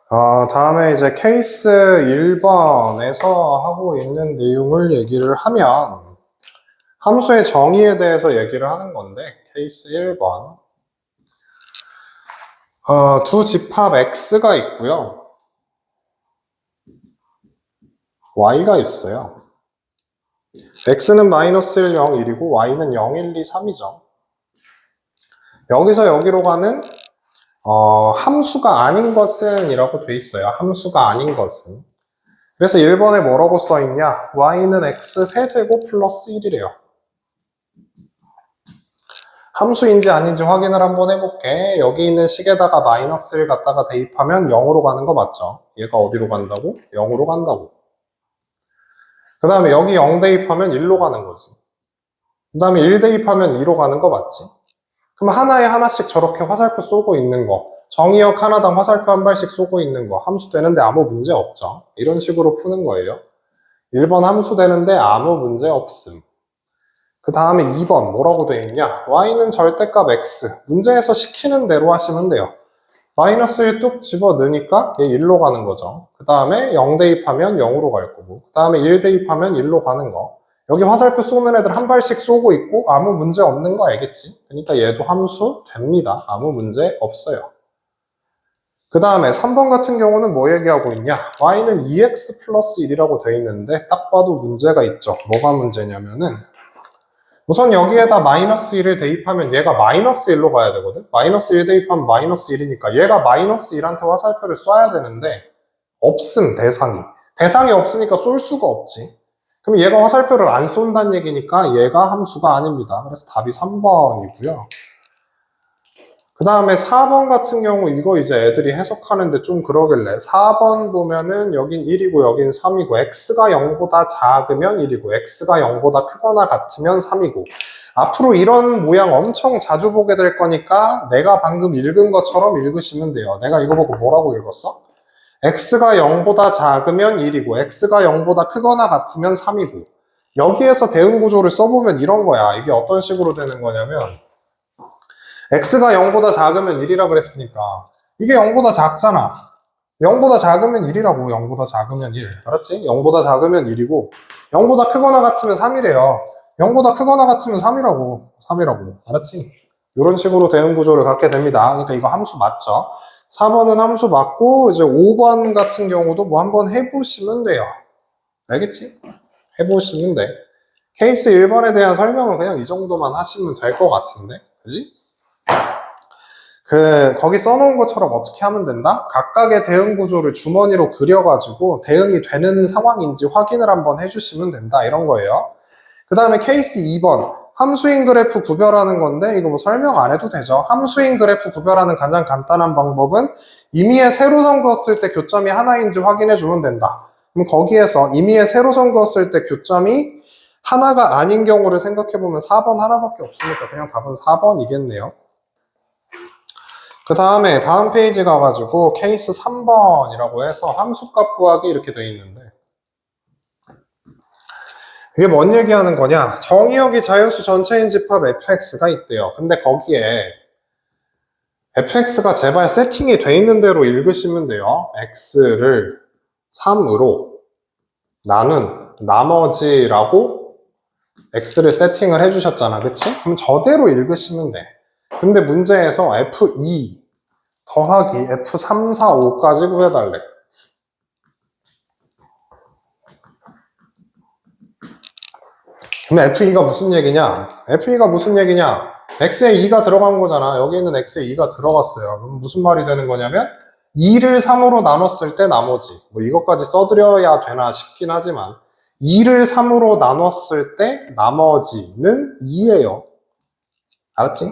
다음에 이제 케이스 1번에서 하고 있는 내용을 얘기를 하면 함수의 정의에 대해서 얘기를 하는 건데 케이스 1번 두 집합 x가 있고요. y가 있어요. x는 마이너스 1, 0, 1이고 y는 0, 1, 2, 3이죠. 여기서 여기로 가는 함수가 아닌 것은 이라고 돼 있어요. 함수가 아닌 것은. 그래서 1번에 뭐라고 써있냐? y는 x 세제곱 플러스 1이래요. 함수인지 아닌지 확인을 한번 해볼게. 여기 있는 식에다가 마이너스 1 갖다가 대입하면 0으로 가는 거 맞죠? 얘가 어디로 간다고? 0으로 간다고. 그 다음에 여기 0 대입하면 1로 가는 거지. 그 다음에 1 대입하면 2로 가는 거 맞지? 그럼 하나에 하나씩 저렇게 화살표 쏘고 있는 거, 정의역 하나당 화살표 한 발씩 쏘고 있는 거 함수 되는데 아무 문제 없죠. 이런 식으로 푸는 거예요. 1번 함수 되는데 아무 문제 없음. 그 다음에 2번 뭐라고 되어 있냐? y는 절대값 x. 문제에서 시키는 대로 하시면 돼요. 마이너스 1 뚝 집어 넣으니까 얘 1로 가는 거죠. 그 다음에 0 대입하면 0으로 갈 거고, 그 다음에 1 대입하면 1로 가는 거. 여기 화살표 쏘는 애들 한 발씩 쏘고 있고 아무 문제 없는 거 알겠지? 그러니까 얘도 함수 됩니다. 아무 문제 없어요. 그 다음에 3번 같은 경우는 뭐 얘기하고 있냐? y는 2x 플러스 1이라고 되어 있는데 딱 봐도 문제가 있죠. 뭐가 문제냐면은 우선 여기에다 마이너스 1을 대입하면 얘가 마이너스 1로 가야 되거든? 마이너스 1 대입하면 마이너스 1이니까 얘가 마이너스 1한테 화살표를 쏴야 되는데 없음, 대상이. 대상이 없으니까 쏠 수가 없지. 그럼 얘가 화살표를 안 쏜다는 얘기니까 얘가 함수가 아닙니다. 그래서 답이 3번이고요. 그 다음에 4번 같은 경우 이거 이제 애들이 해석하는데 좀 그러길래 4번 보면은 여긴 1이고 여긴 3이고 x가 0보다 작으면 1이고 x가 0보다 크거나 같으면 3이고 앞으로 이런 모양 엄청 자주 보게 될 거니까 내가 방금 읽은 것처럼 읽으시면 돼요. 내가 이거 보고 뭐라고 읽었어? x가 0보다 작으면 1이고 x가 0보다 크거나 같으면 3이고 여기에서 대응 구조를 써보면 이런 거야. 이게 어떤 식으로 되는 거냐면 x가 0보다 작으면 1이라 그랬으니까 이게 0보다 작잖아. 0보다 작으면 1이라고. 0보다 작으면 1. 알았지? 0보다 작으면 1이고 0보다 크거나 같으면 3이래요. 0보다 크거나 같으면 3이라고. 3이라고. 알았지? 이런 식으로 대응 구조를 갖게 됩니다. 그러니까 이거 함수 맞죠? 4번은 함수 맞고 이제 5번 같은 경우도 뭐 한번 해보시면 돼요. 알겠지? 해보시면 돼. 케이스 1번에 대한 설명은 그냥 이 정도만 하시면 될 것 같은데. 그지? 거기 써놓은 것처럼 어떻게 하면 된다? 각각의 대응 구조를 주머니로 그려가지고 대응이 되는 상황인지 확인을 한번 해주시면 된다. 이런 거예요. 그 다음에 케이스 2번. 함수인 그래프 구별하는 건데 이거 뭐 설명 안 해도 되죠. 함수인 그래프 구별하는 가장 간단한 방법은 임의의 세로선 그었을 때 교점이 하나인지 확인해 주면 된다. 그럼 거기에서 임의의 세로선 그었을 때 교점이 하나가 아닌 경우를 생각해보면 4번 하나밖에 없으니까 그냥 답은 4번이겠네요. 그 다음에 다음 페이지 가가지고 케이스 3번이라고 해서 함수값 구하기 이렇게 돼 있는데 이게 뭔 얘기하는 거냐? 정의역이 자연수 전체인 집합 fx가 있대요. 근데 거기에 fx가 제발 세팅이 돼 있는 대로 읽으시면 돼요. x를 3으로 나눈 나머지라고 x를 세팅을 해주셨잖아. 그치? 그럼 저대로 읽으시면 돼. 근데 문제에서 f2 더하기 f3, 4, 5까지 구해달래. 그럼 f2가 무슨 얘기냐? f2가 무슨 얘기냐? x에 2가 들어간 거잖아. 여기 있는 x에 2가 들어갔어요. 그럼 무슨 말이 되는 거냐면 2를 3으로 나눴을 때 나머지 뭐 이것까지 써드려야 되나 싶긴 하지만 2를 3으로 나눴을 때 나머지는 2예요. 알았지?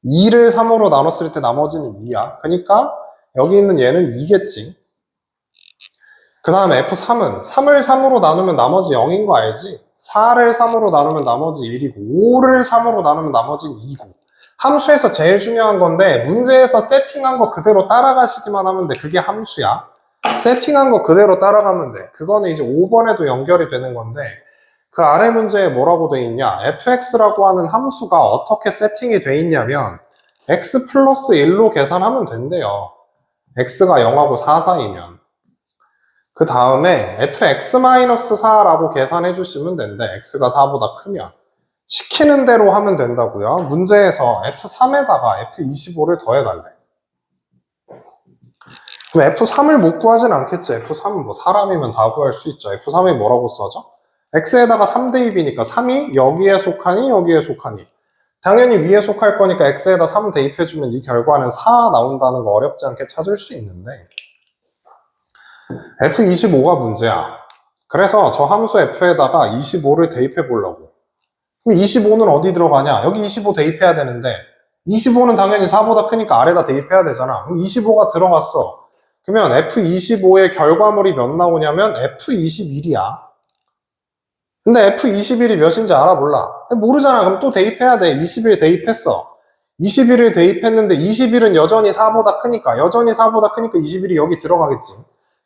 2를 3으로 나눴을 때 나머지는 2야. 그러니까 여기 있는 얘는 2겠지. 그 다음에 F3은 3을 3으로 나누면 나머지 0인 거 알지? 4를 3으로 나누면 나머지 1이고 5를 3으로 나누면 나머지는 2고 함수에서 제일 중요한 건데 문제에서 세팅한 거 그대로 따라가시기만 하면 돼. 그게 함수야. 세팅한 거 그대로 따라가면 돼. 그거는 이제 5번에도 연결이 되는 건데 그 아래 문제에 뭐라고 돼 있냐? fx라고 하는 함수가 어떻게 세팅이 돼 있냐면 x 플러스 1로 계산하면 된대요. x가 0하고 4 사이면. 그 다음에 fx-4라고 계산해 주시면 되는데 x가 4보다 크면 시키는 대로 하면 된다고요. 문제에서 f3에다가 f25를 더해달래. 그럼 f3을 못 구하진 않겠지. f3은 뭐 사람이면 다 구할 수 있죠. f3이 뭐라고 써져? x에다가 3 대입이니까 3이 여기에 속하니 여기에 속하니 당연히 위에 속할 거니까 x에다 3 대입해주면 이 결과는 4 나온다는 거 어렵지 않게 찾을 수 있는데 f25가 문제야. 그래서 저 함수 f에다가 25를 대입해 보려고. 그럼 25는 어디 들어가냐? 여기 25 대입해야 되는데 25는 당연히 4보다 크니까 아래다 대입해야 되잖아. 그럼 25가 들어갔어. 그러면 f25의 결과물이 몇 나오냐면 f21이야. 근데 f21이 몇인지 알아? 몰라. 모르잖아. 그럼 또 대입해야 돼. 21 대입했어. 21을 대입했는데 21은 여전히 4보다 크니까 21이 여기 들어가겠지.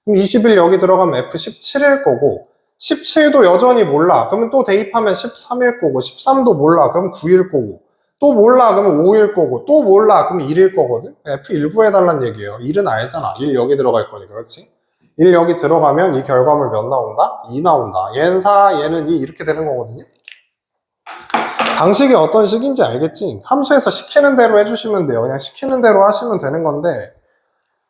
그럼 21 여기 들어가면 f17일 거고 17도 여전히 몰라. 그러면 또 대입하면 13일 거고 13도 몰라. 그럼 9일 거고 또 몰라. 그러면 5일 거고 또 몰라. 그럼 1일 거거든. f1 구해달란 얘기예요. 1은 알잖아. 1 여기 들어갈 거니까. 그렇지? 1 여기 들어가면 이 결과물 몇 나온다? 2 나온다. 얘는 4, 얘는 2 이렇게 되는 거거든요. 방식이 어떤 식인지 알겠지? 함수에서 시키는 대로 해주시면 돼요. 그냥 시키는 대로 하시면 되는 건데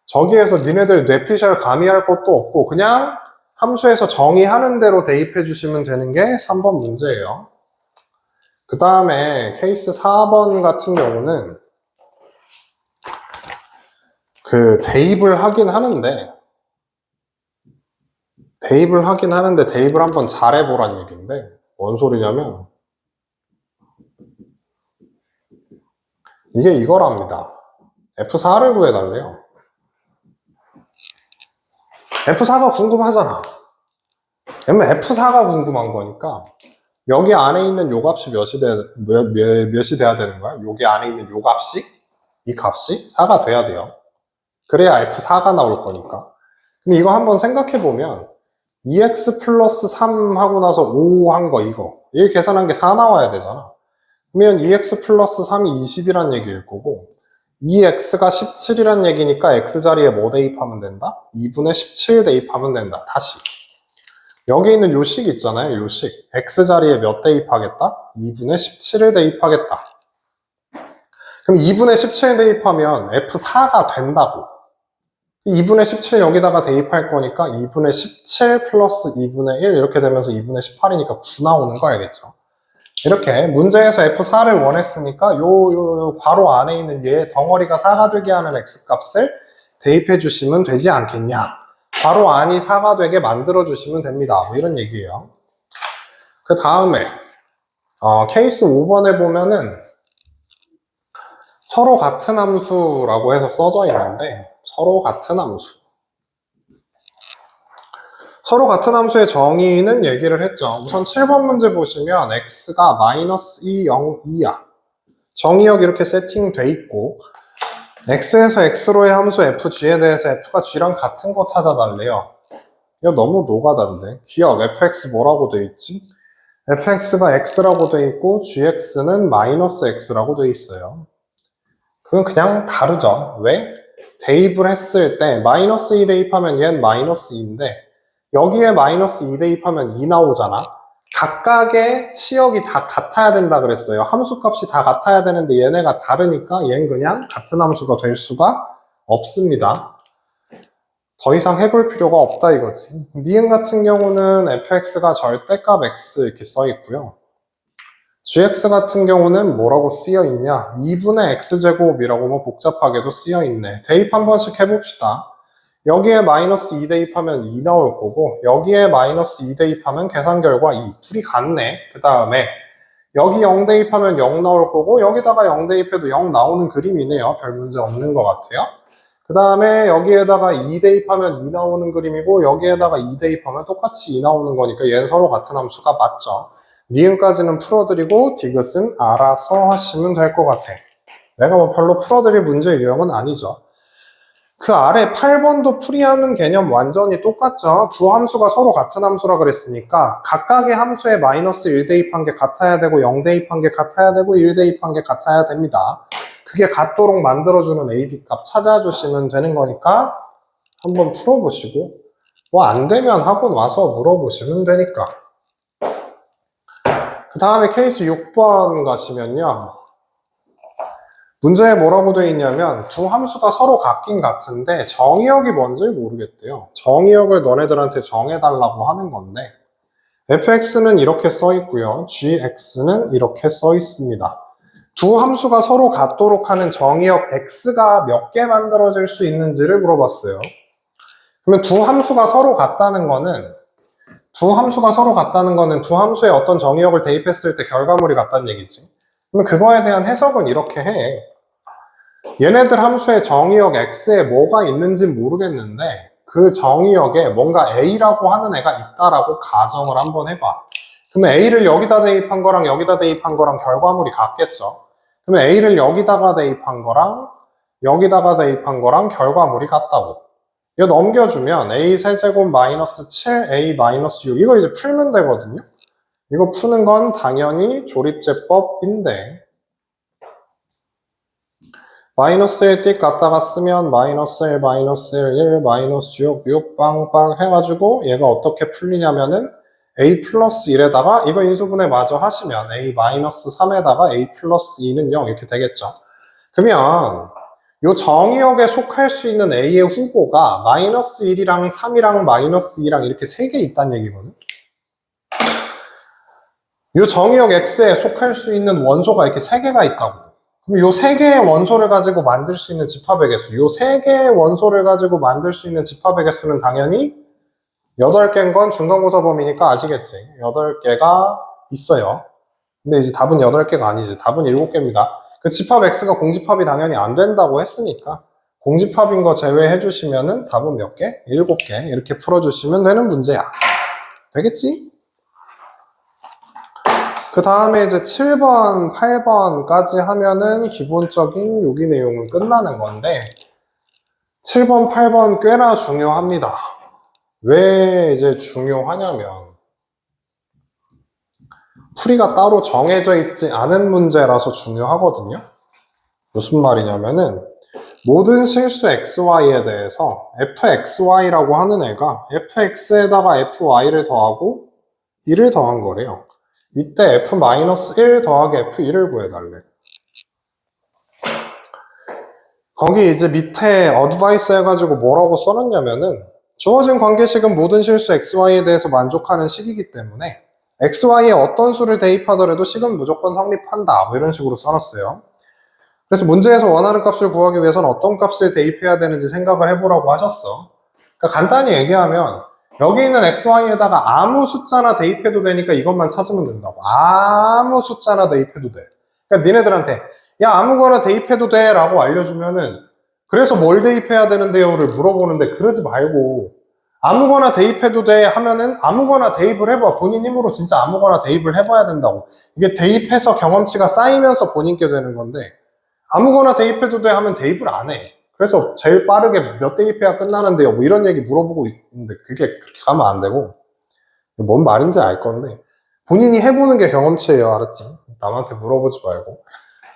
저기에서 니네들 뇌피셜 가미할 것도 없고 그냥 함수에서 정의하는 대로 대입해 주시면 되는 게 3번 문제예요. 그 다음에 케이스 4번 같은 경우는 그 대입을 하긴 하는데 대입을 한번 잘해보란 얘기인데 뭔 소리냐면 이게 이거랍니다. F4를 구해달래요. F4가 궁금하잖아. 그러면 F4가 궁금한 거니까 여기 안에 있는 요 값이 몇이 돼야 되는 거야? 여기 안에 있는 요 값이? 이 값이 4가 돼야 돼요. 그래야 F4가 나올 거니까. 그럼 이거 한번 생각해보면 2x 플러스 3 하고 나서 5 한 거 이거 계산한 게 4 나와야 되잖아. 그러면 2x 플러스 3이 20이란 얘기일 거고 2x가 17이란 얘기니까 x자리에 뭐 대입하면 된다? 2분의 17 대입하면 된다. 다시 여기 있는 요 식 있잖아요. 요 식 x자리에 몇 대입하겠다? 2분의 17을 대입하겠다. 그럼 2분의 17 대입하면 f4가 된다고. 2분의 17 여기다가 대입할 거니까 2분의 17 플러스 2분의 1 이렇게 되면서 2분의 18이니까 9 나오는 거 알겠죠? 이렇게 문제에서 f4를 원했으니까 요 괄호 안에 있는 얘 덩어리가 4가 되게 하는 x값을 대입해 주시면 되지 않겠냐. 괄호 안이 4가 되게 만들어 주시면 됩니다. 뭐 이런 얘기예요. 그 다음에 케이스 5번에 보면은 서로 같은 함수라고 해서 써져 있는데 서로 같은 함수의 정의는 얘기를 했죠. 우선 7번 문제 보시면 x가 마이너스 2, 0, 2야. 정의역 이렇게 세팅돼 있고 x에서 x로의 함수 fg에 대해서 f가 g랑 같은 거 찾아달래요. 이거 너무 노가다인데. 기억 fx 뭐라고 돼 있지? fx가 x라고 돼 있고 gx는 마이너스 x라고 돼 있어요. 그건 그냥 다르죠. 왜? 대입을 했을 때 마이너스 2 대입하면 얘는 마이너스 2인데 여기에 마이너스 2 대입하면 2 나오잖아. 각각의 치역이 다 같아야 된다 그랬어요. 함수값이 다 같아야 되는데 얘네가 다르니까 얘는 그냥 같은 함수가 될 수가 없습니다. 더 이상 해볼 필요가 없다 이거지. 니은 같은 경우는 fx가 절대값 x 이렇게 써 있고요. gx 같은 경우는 뭐라고 쓰여 있냐? 2분의 x제곱이라고 뭐 복잡하게도 쓰여 있네. 대입 한 번씩 해봅시다. 여기에 마이너스 2 대입하면 2 나올 거고 여기에 마이너스 2 대입하면 계산 결과 2. 둘이 같네. 그 다음에 여기 0 대입하면 0 나올 거고 여기다가 0 대입해도 0 나오는 그림이네요. 별 문제 없는 것 같아요. 그 다음에 여기에다가 2 대입하면 2 나오는 그림이고 여기에다가 2 대입하면 똑같이 2 나오는 거니까 얘는 서로 같은 함수가 맞죠. 니은까지는 풀어드리고 디귿은 알아서 하시면 될 것 같아. 내가 뭐 별로 풀어드릴 문제 유형은 아니죠. 그 아래 8번도 풀이하는 개념 완전히 똑같죠. 두 함수가 서로 같은 함수라 그랬으니까 각각의 함수에 마이너스 1 대입한 게 같아야 되고 0 대입한 게 같아야 되고 1 대입한 게 같아야 됩니다. 그게 같도록 만들어주는 AB 값 찾아주시면 되는 거니까 한번 풀어보시고 뭐 안 되면 학원 와서 물어보시면 되니까. 그 다음에 케이스 6번 가시면요. 문제에 뭐라고 되어 있냐면 두 함수가 서로 같긴 같은데 정의역이 뭔지 모르겠대요. 정의역을 너네들한테 정해달라고 하는 건데 fx는 이렇게 써 있고요. gx는 이렇게 써 있습니다. 두 함수가 서로 같도록 하는 정의역 x가 몇 개 만들어질 수 있는지를 물어봤어요. 그러면 두 함수가 서로 같다는 거는 두 함수에 어떤 정의역을 대입했을 때 결과물이 같다는 얘기지. 그러면 그거에 대한 해석은 이렇게 해. 얘네들 함수의 정의역 x에 뭐가 있는지 모르겠는데 그 정의역에 뭔가 a라고 하는 애가 있다라고 가정을 한번 해봐. 그러면 a를 여기다 대입한 거랑 여기다 대입한 거랑 결과물이 같겠죠. 그러면 a를 여기다가 대입한 거랑 여기다가 대입한 거랑 결과물이 같다고. 이거 넘겨주면 a 세제곱 마이너스 7, a 마이너스 6 이거 이제 풀면 되거든요. 이거 푸는 건 당연히 조립제법인데 마이너스 1 띡 갖다가 쓰면 마이너스 1, 마이너스 1, 마이너스 6 빵빵 해가지고 얘가 어떻게 풀리냐면은 a 플러스 1에다가 이거 인수분해 마저 하시면 a 마이너스 3에다가 a 플러스 2는 0 이렇게 되겠죠. 그러면 요 정의역에 속할 수 있는 a의 후보가 마이너스 1이랑 3이랑 마이너스 2랑 이렇게 3개 있다는 얘기거든. 요 정의역 x에 속할 수 있는 원소가 이렇게 3개가 있다고. 그럼 요 3개의 원소를 가지고 만들 수 있는 집합의 개수, 요 3개의 원소를 가지고 만들 수 있는 집합의 개수는 당연히 8개인 건 중간고사 범위니까 아시겠지. 8개가 있어요. 근데 이제 답은 8개가 아니지. 답은 7개입니다. 그 집합 x가 공집합이 당연히 안 된다고 했으니까 공집합인 거 제외해 주시면은 답은 몇 개? 7개. 이렇게 풀어주시면 되는 문제야. 되겠지? 그 다음에 이제 7번, 8번까지 하면은 기본적인 요기 내용은 끝나는 건데 7번, 8번 꽤나 중요합니다. 왜 이제 중요하냐면 풀이가 따로 정해져 있지 않은 문제라서 중요하거든요. 무슨 말이냐면은 모든 실수 xy에 대해서 fxy라고 하는 애가 fx에다가 fy를 더하고 1을 더한 거래요. 이때 f-1 더하기 f1을 구해달래. 거기 이제 밑에 어드바이스 해가지고 뭐라고 써놨냐면은 주어진 관계식은 모든 실수 xy에 대해서 만족하는 식이기 때문에 xy에 어떤 수를 대입하더라도 식은 무조건 성립한다. 뭐 이런 식으로 써놨어요. 그래서 문제에서 원하는 값을 구하기 위해서는 어떤 값을 대입해야 되는지 생각을 해보라고 하셨어. 그러니까 간단히 얘기하면 여기 있는 xy에다가 아무 숫자나 대입해도 되니까 이것만 찾으면 된다고. 아무 숫자나 대입해도 돼. 그러니까 니네들한테 야 아무거나 대입해도 돼 라고 알려주면은 그래서 뭘 대입해야 되는데요를 물어보는데 그러지 말고 아무거나 대입해도 돼 하면은 아무거나 대입을 해봐. 본인 힘으로 진짜 아무거나 대입을 해봐야 된다고. 이게 대입해서 경험치가 쌓이면서 본인께 되는 건데 아무거나 대입해도 돼 하면 대입을 안 해. 그래서 제일 빠르게 몇 대입해야 끝나는데요 뭐 이런 얘기 물어보고 있는데 그게 그렇게 가면 안 되고 뭔 말인지 알 건데 본인이 해보는 게 경험치예요. 알았지? 남한테 물어보지 말고.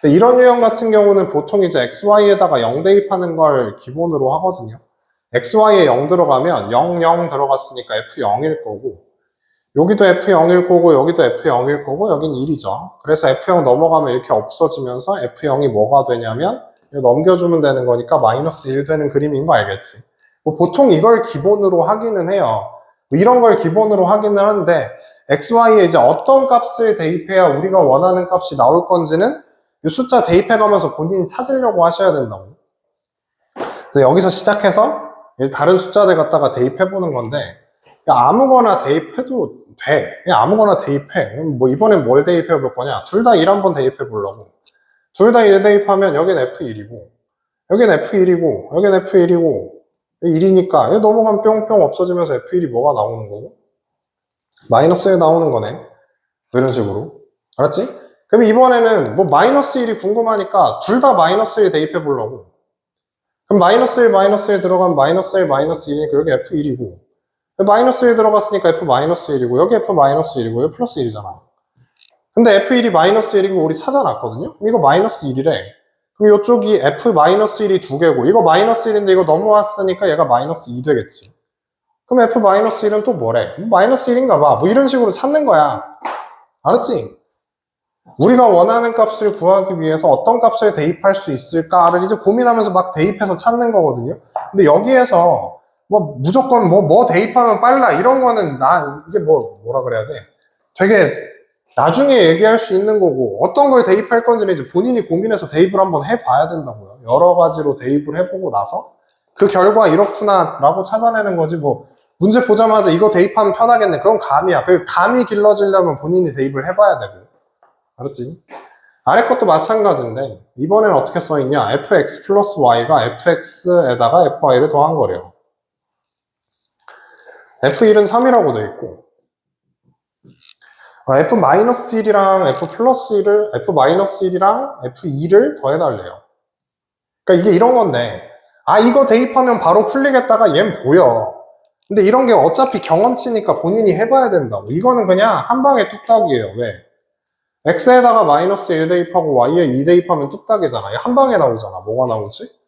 근데 이런 유형 같은 경우는 보통 이제 xy에다가 0 대입하는 걸 기본으로 하거든요. xy에 0 들어가면 0, 0 들어갔으니까 f0일 거고 여기도 f0일 거고 여기도 f0일 거고 여긴 1이죠. 그래서 f0 넘어가면 이렇게 없어지면서 f0이 뭐가 되냐면 넘겨주면 되는 거니까 마이너스 1 되는 그림인 거 알겠지? 뭐 보통 이걸 기본으로 하기는 해요. 이런 걸 기본으로 하기는 하는데 xy에 이제 어떤 값을 대입해야 우리가 원하는 값이 나올 건지는 이 숫자 대입해가면서 본인이 찾으려고 하셔야 된다고. 그래서 여기서 시작해서 다른 숫자들 갖다가 대입해보는 건데 야, 아무거나 대입해도 돼. 그냥 아무거나 대입해. 뭐 이번엔 뭘 대입해 볼 거냐? 둘 다 1 한번 대입해 보려고. 둘 다 1 대입하면 여긴 F1이고 여긴 F1이고 여긴 F1이고 1이니까 넘어가면 뿅뿅 없어지면서 F1이 뭐가 나오는 거고? 마이너스 1 나오는 거네. 이런 식으로. 알았지? 그럼 이번에는 뭐 마이너스 1이 궁금하니까 둘 다 마이너스 1 대입해 보려고. 그럼 마이너스 1, 마이너스 1 들어가면 마이너스 1, 마이너스 1이니까 여기 F1이고 마이너스 1 들어갔으니까 F 마이너스 1이고 여기 F 마이너스 1이고 여기 플러스 1이잖아. 근데 F1이 마이너스 1이고 우리 찾아놨거든요? 이거 마이너스 1이래. 그럼 이쪽이 F-1이 두 개고, 이거 -1인데 이거 넘어왔으니까 얘가 -2 되겠지. 그럼 F-1은 또 뭐래? -1인가 봐. 뭐 이런 식으로 찾는 거야. 알았지? 우리가 원하는 값을 구하기 위해서 어떤 값을 대입할 수 있을까를 이제 고민하면서 막 대입해서 찾는 거거든요. 근데 여기에서 뭐 무조건 뭐 대입하면 빨라 이런 거는 이게 뭐라 그래야 돼? 되게 나중에 얘기할 수 있는 거고, 어떤 걸 대입할 건지는 이제 본인이 고민해서 대입을 한번 해봐야 된다고요. 여러 가지로 대입을 해보고 나서 그 결과 이렇구나 라고 찾아내는 거지. 뭐 문제 보자마자 이거 대입하면 편하겠네, 그건 감이야. 그 감이 길러지려면 본인이 대입을 해봐야 되고. 알았지? 아래 것도 마찬가지인데 이번엔 어떻게 써있냐? fx 플러스 y가 fx에다가 fy를 더한 거래요. f1은 3이라고 돼 있고, f-1이랑 f 플러스 1을 f-1이랑 f2를 더해달래요. 그러니까 이게 이런 건데, 이거 대입하면 바로 풀리겠다가 얜 보여. 근데 이런 게 어차피 경험치니까 본인이 해봐야 된다고. 이거는 그냥 한 방에 뚝딱이에요. 왜? x에다가 -1 대입하고 y에 2 대입하면 뚝딱이잖아. 한 방에 나오잖아. 뭐가 나오지?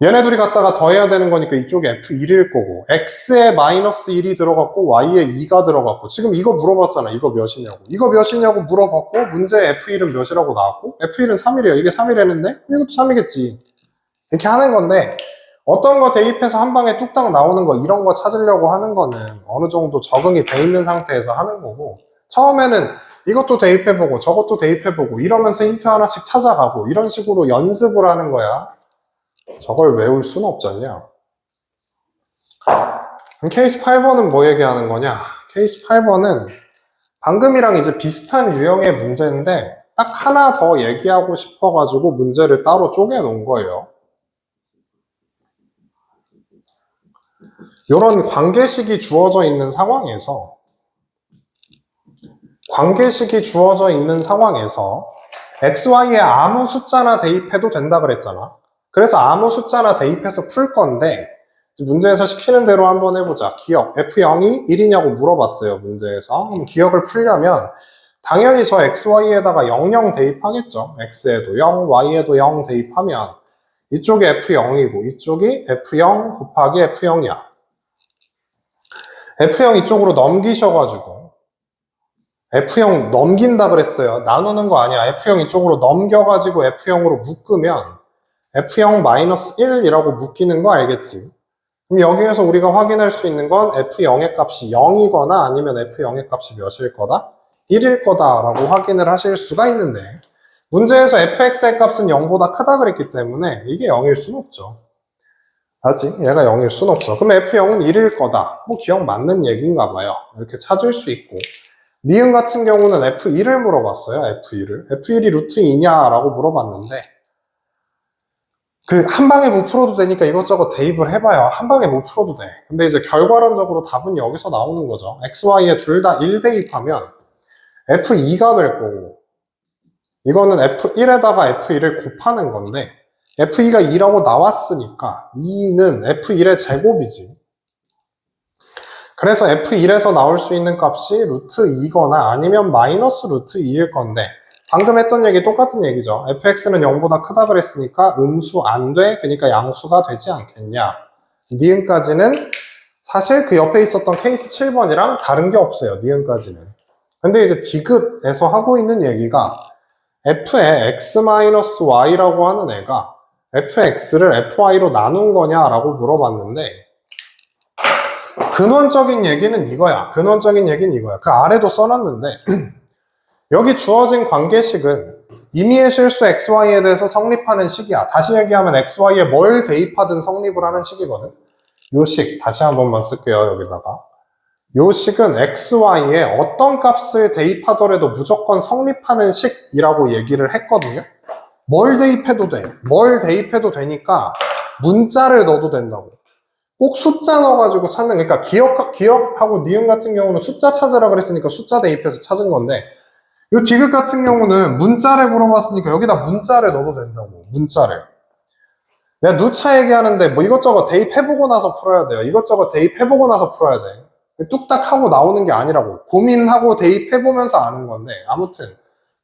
얘네 둘이 갖다가 더해야 되는 거니까 이쪽에 f1일 거고, x에 -1이 들어갔고 y에 2가 들어갔고, 지금 이거 물어봤잖아. 이거 몇이냐고. 이거 몇이냐고 물어봤고, 문제 f1은 몇이라고 나왔고, f1은 3이래요. 이게 3이랬는데 이것도 3이겠지. 이렇게 하는 건데, 어떤 거 대입해서 한 방에 뚝딱 나오는 거, 이런 거 찾으려고 하는 거는 어느 정도 적응이 돼 있는 상태에서 하는 거고, 처음에는 이것도 대입해보고 저것도 대입해보고 이러면서 힌트 하나씩 찾아가고 이런 식으로 연습을 하는 거야. 저걸 외울 수는 없잖냐. 그럼 케이스 8번은 뭐 얘기하는 거냐? 케이스 8번은 방금이랑 이제 비슷한 유형의 문제인데 딱 하나 더 얘기하고 싶어가지고 문제를 따로 쪼개놓은 거예요. 이런 관계식이 주어져 있는 상황에서 xy에 아무 숫자나 대입해도 된다 그랬잖아. 그래서 아무 숫자나 대입해서 풀 건데, 문제에서 시키는 대로 한번 해보자. 기억, f0이 1이냐고 물어봤어요, 문제에서. 그럼 기억을 풀려면 당연히 저 xy에다가 00 대입하겠죠. x에도 0, y에도 0 대입하면 이쪽이 f0이고 이쪽이 f0 곱하기 f0이야. f0 이쪽으로 넘기셔가지고 f0 넘긴다 그랬어요. 나누는 거 아니야. f0 이쪽으로 넘겨가지고 f0으로 묶으면 f0-1이라고 묶이는 거 알겠지? 그럼 여기에서 우리가 확인할 수 있는 건 f0의 값이 0이거나 아니면 f0의 값이 몇일 거다? 1일 거다라고 확인을 하실 수가 있는데, 문제에서 fx의 값은 0보다 크다 그랬기 때문에 이게 0일 수는 없죠. 알지? 얘가 0일 수는 없어. 그럼 f0은 1일 거다. 뭐 기억 맞는 얘기인가 봐요. 이렇게 찾을 수 있고, 니은 같은 경우는 f1을 물어봤어요. f1이 루트 2냐라고 물어봤는데, 한 방에 못 풀어도 되니까 이것저것 대입을 해봐요. 한 방에 못 풀어도 돼. 근데 이제 결과론적으로 답은 여기서 나오는 거죠. x, y에 둘 다 1 대입하면 f2가 될 거고, 이거는 f1에다가 f1을 곱하는 건데, f2가 2라고 나왔으니까 2는 f1의 제곱이지. 그래서 f1에서 나올 수 있는 값이 루트 2거나 아니면 마이너스 루트 2일 건데, 방금 했던 얘기 똑같은 얘기죠. fx는 0보다 크다 그랬으니까 음수 안 돼. 그러니까 양수가 되지 않겠냐. 니은까지는 사실 그 옆에 있었던 케이스 7번이랑 다른 게 없어요. 니은까지는. 근데 이제 디귿에서 하고 있는 얘기가 f의 x-y라고 하는 애가 fx를 fy로 나눈 거냐라고 물어봤는데, 근원적인 얘기는 이거야. 그 아래도 써놨는데 여기 주어진 관계식은 임의의 실수 xy에 대해서 성립하는 식이야. 다시 얘기하면 xy에 뭘 대입하든 성립을 하는 식이거든. 요 식 다시 한 번만 쓸게요. 여기다가 요 식은 xy에 어떤 값을 대입하더라도 무조건 성립하는 식이라고 얘기를 했거든요. 뭘 대입해도 돼. 뭘 대입해도 되니까 문자를 넣어도 된다고. 꼭 숫자 넣어가지고 찾는, 그러니까 기억하고 니은 같은 경우는 숫자 찾으라 그랬으니까 숫자 대입해서 찾은 건데, 이 디귿 같은 경우는 문자를 물어봤으니까 여기다 문자를 넣어도 된다고. 문자를. 내가 누차 얘기하는데 뭐 이것저것 대입해보고 나서 풀어야 돼요. 이것저것 대입해보고 나서 풀어야 돼. 뚝딱 하고 나오는 게 아니라고. 고민하고 대입해보면서 아는 건데, 아무튼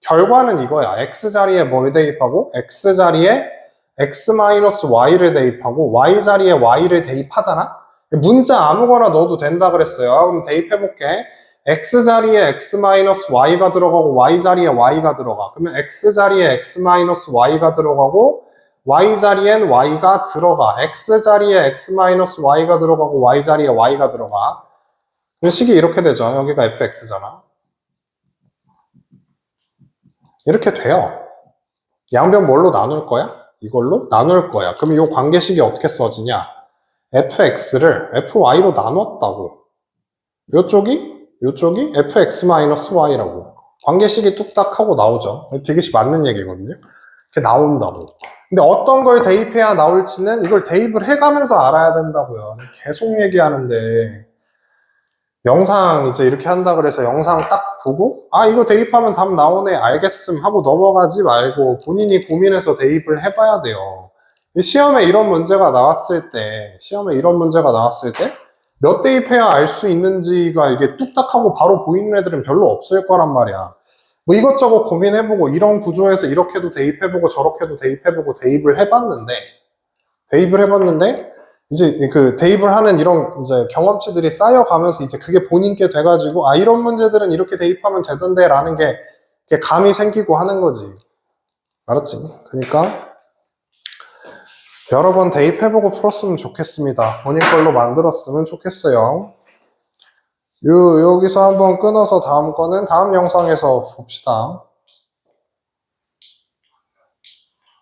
결과는 이거야. x 자리에 뭘 대입하고 x 자리에 x-y를 대입하고 y 자리에 y를 대입하잖아. 문자 아무거나 넣어도 된다 그랬어요. 그럼 대입해볼게. x 자리에 x-y가 들어가고 y 자리에 y가 들어가. 그러면 x 자리에 x-y가 들어가고 y 자리엔 y가 들어가. x 자리에 x-y가 들어가고 y 자리에 y가 들어가. 그럼 식이 이렇게 되죠. 여기가 fx잖아. 이렇게 돼요. 양변 뭘로 나눌 거야? 이걸로 나눌 거야. 그럼 이 관계식이 어떻게 써지냐? fx를 fy로 나눴다고. 요쪽이 fx-y라고. 관계식이 뚝딱 하고 나오죠. 디귿이 맞는 얘기거든요. 이렇게 나온다고. 근데 어떤 걸 대입해야 나올지는 이걸 대입을 해가면서 알아야 된다고요. 계속 얘기하는데 영상 이제 이렇게 한다 그래서 영상 딱 보고 이거 대입하면 답 나오네 알겠음 하고 넘어가지 말고 본인이 고민해서 대입을 해봐야 돼요. 시험에 이런 문제가 나왔을 때 몇 대입해야 알 수 있는지가 이게 뚝딱하고 바로 보이는 애들은 별로 없을 거란 말이야. 뭐 이것저것 고민해보고 이런 구조에서 이렇게도 대입해보고 저렇게도 대입해보고 대입을 해봤는데 이제 그 대입을 하는 이런 이제 경험치들이 쌓여가면서 이제 그게 본인께 돼가지고 이런 문제들은 이렇게 대입하면 되던데 라는 게 감이 생기고 하는 거지. 알았지? 그러니까 여러 번 대입해보고 풀었으면 좋겠습니다. 본인 걸로 만들었으면 좋겠어요. 여기서 한번 끊어서 다음 거는 다음 영상에서 봅시다.